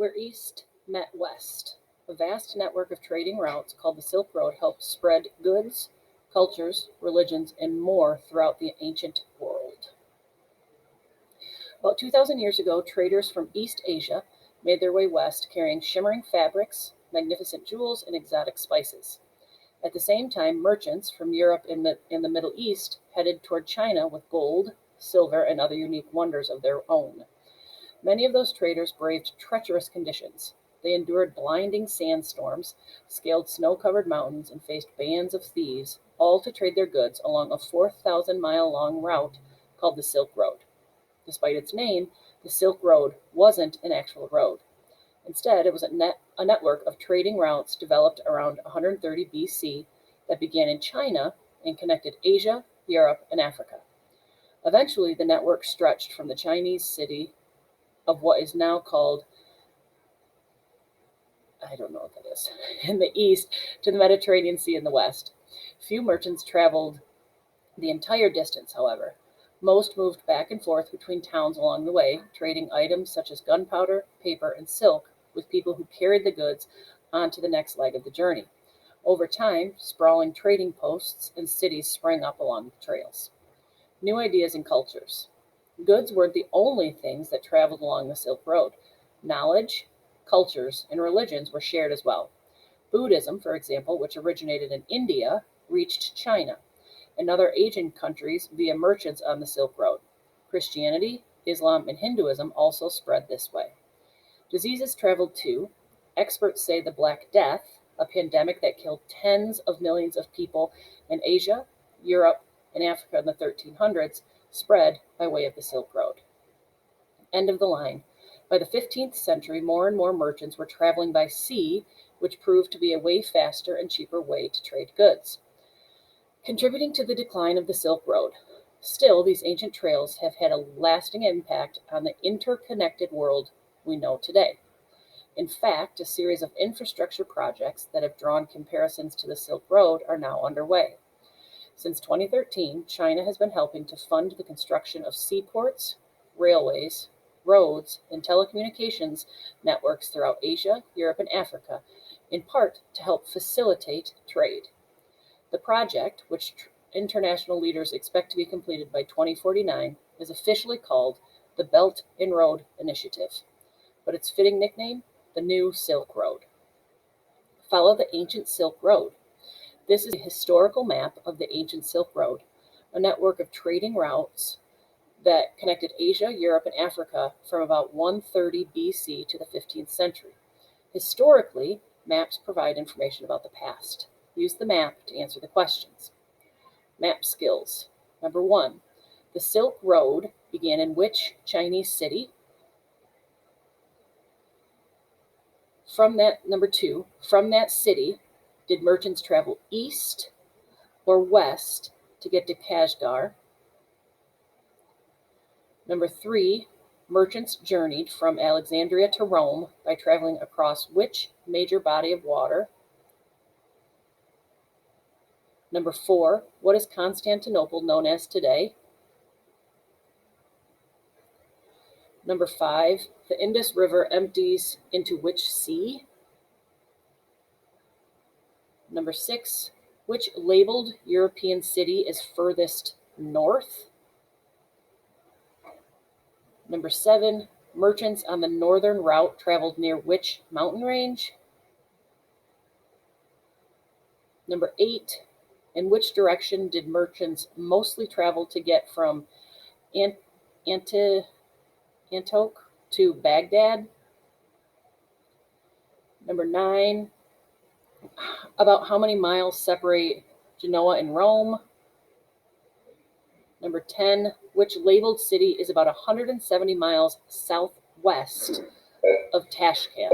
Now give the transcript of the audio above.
Where East met West, a vast network of trading routes called the Silk Road helped spread goods, cultures, religions, and more throughout the ancient world. About 2,000 years ago, traders from East Asia made their way west carrying shimmering fabrics, magnificent jewels, and exotic spices. At the same time, merchants from Europe and the Middle East headed toward China with gold, silver, and other unique wonders of their own. Many of those traders braved treacherous conditions. They endured blinding sandstorms, scaled snow-covered mountains, and faced bands of thieves, all to trade their goods along a 4,000-mile-long route called the Silk Road. Despite its name, the Silk Road wasn't an actual road. Instead, it was a network of trading routes developed around 130 BC that began in China and connected Asia, Europe, and Africa. Eventually, the network stretched from the Chinese city of what is now called, I don't know what that is, in the east to the Mediterranean Sea in the west. Few merchants traveled the entire distance, however. Most moved back and forth between towns along the way, trading items such as gunpowder, paper, and silk with people who carried the goods on to the next leg of the journey. Over time, sprawling trading posts and cities sprang up along the trails. New ideas and cultures. Goods weren't the only things that traveled along the Silk Road. Knowledge, cultures, and religions were shared as well. Buddhism, for example, which originated in India, reached China and other Asian countries via merchants on the Silk Road. Christianity, Islam, and Hinduism also spread this way. Diseases traveled too. Experts say the Black Death, a pandemic that killed tens of millions of people in Asia, Europe, and Africa in the 1300s, spread by way of the Silk Road. End of the line. By the 15th century, more and more merchants were traveling by sea, which proved to be a way faster and cheaper way to trade goods, contributing to the decline of the Silk Road. Still, these ancient trails have had a lasting impact on the interconnected world we know today. In fact, a series of infrastructure projects that have drawn comparisons to the Silk Road are now underway. Since 2013, China has been helping to fund the construction of seaports, railways, roads, and telecommunications networks throughout Asia, Europe, and Africa, in part to help facilitate trade. The project, which international leaders expect to be completed by 2049, is officially called the Belt and Road Initiative, but its fitting nickname, the New Silk Road. Follow the ancient Silk Road. This is a historical map of the ancient Silk Road, a network of trading routes that connected Asia, Europe, and Africa from about 130 BC to the 15th century. Historically, maps provide information about the past. Use the map to answer the questions. Map skills. Number 1, the Silk Road began in which Chinese city? Number 2, from that city, did merchants travel east or west to get to Kashgar? Number 3, merchants journeyed from Alexandria to Rome by traveling across which major body of water? Number 4, what is Constantinople known as today? Number 5, the Indus River empties into which sea? Number 6, which labeled European city is furthest north? Number 7, merchants on the northern route traveled near which mountain range? Number 8, in which direction did merchants mostly travel to get from Antioch to Baghdad? Number 9, about how many miles separate Genoa and Rome? Number 10, which labeled city is about 170 miles southwest of Tashkent?